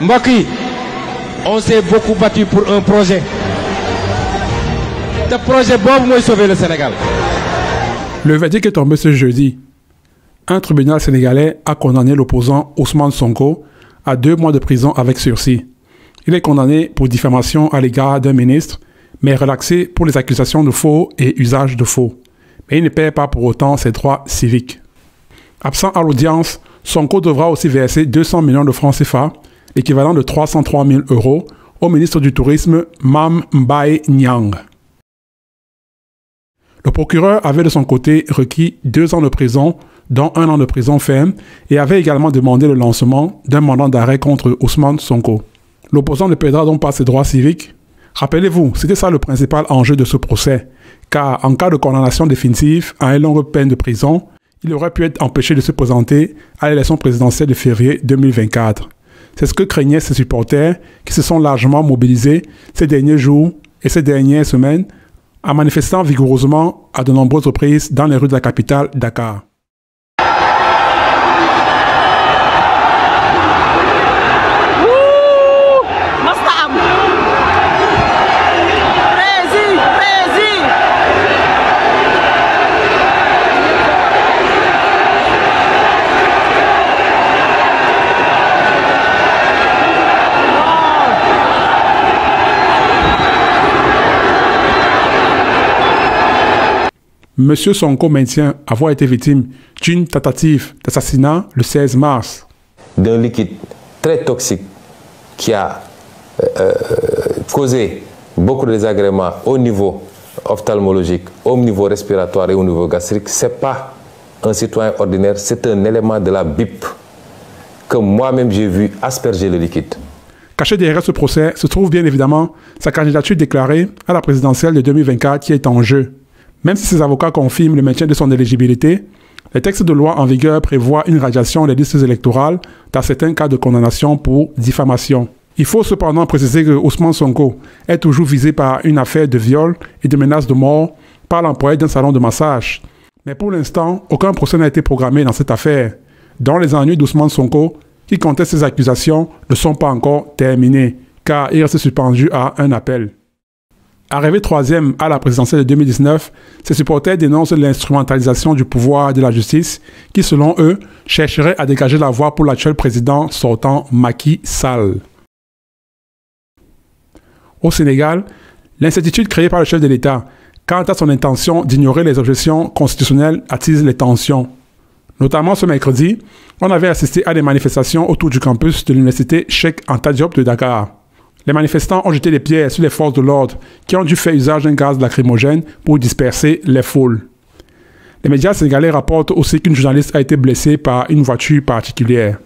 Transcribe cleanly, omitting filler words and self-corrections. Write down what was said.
Mbaki, on s'est beaucoup battu pour un projet. Le projet Bob moi sauver le Sénégal. Le verdict est tombé ce jeudi. Un tribunal sénégalais a condamné l'opposant Ousmane Sonko à 2 mois de prison avec sursis. Il est condamné pour diffamation à l'égard d'un ministre, mais relaxé pour les accusations de faux et usage de faux. Mais il ne perd pas pour autant ses droits civiques. Absent à l'audience, Sonko devra aussi verser 200 millions de francs CFA, l'équivalent de 303 000 €, au ministre du Tourisme Mam Mbaye Niang. Le procureur avait de son côté requis 2 ans de prison, dont 1 an de prison ferme, et avait également demandé le lancement d'un mandat d'arrêt contre Ousmane Sonko. L'opposant ne perdra donc pas ses droits civiques. Rappelez-vous, c'était ça le principal enjeu de ce procès, car en cas de condamnation définitive à une longue peine de prison, il aurait pu être empêché de se présenter à l'élection présidentielle de février 2024. C'est ce que craignaient ses supporters qui se sont largement mobilisés ces derniers jours et ces dernières semaines en manifestant vigoureusement à de nombreuses reprises dans les rues de la capitale, Dakar. Monsieur Sonko maintient avoir été victime d'une tentative d'assassinat le 16 mars. D'un liquide très toxique qui a causé beaucoup de désagréments au niveau ophtalmologique, au niveau respiratoire et au niveau gastrique. Ce n'est pas un citoyen ordinaire, c'est un élément de la BIP que moi-même j'ai vu asperger le liquide. Caché derrière ce procès se trouve bien évidemment sa candidature déclarée à la présidentielle de 2024 qui est en jeu. Même si ses avocats confirment le maintien de son éligibilité, les textes de loi en vigueur prévoient une radiation des listes électorales dans certains cas de condamnation pour diffamation. Il faut cependant préciser que Ousmane Sonko est toujours visé par une affaire de viol et de menace de mort par l'employé d'un salon de massage. Mais pour l'instant, aucun procès n'a été programmé dans cette affaire, dont les ennuis d'Ousmane Sonko, qui conteste ces accusations, ne sont pas encore terminés, car il reste suspendu à un appel. Arrivé 3e à la présidentielle de 2019, ses supporters dénoncent l'instrumentalisation du pouvoir et de la justice qui, selon eux, chercherait à dégager la voie pour l'actuel président sortant Macky Sall. Au Sénégal, l'incertitude créée par le chef de l'État quant à son intention d'ignorer les objections constitutionnelles attise les tensions. Notamment ce mercredi, on avait assisté à des manifestations autour du campus de l'université Cheikh Anta Diop de Dakar. Les manifestants ont jeté des pierres sur les forces de l'ordre qui ont dû faire usage d'un gaz lacrymogène pour disperser les foules. Les médias sénégalais rapportent aussi qu'une journaliste a été blessée par une voiture particulière.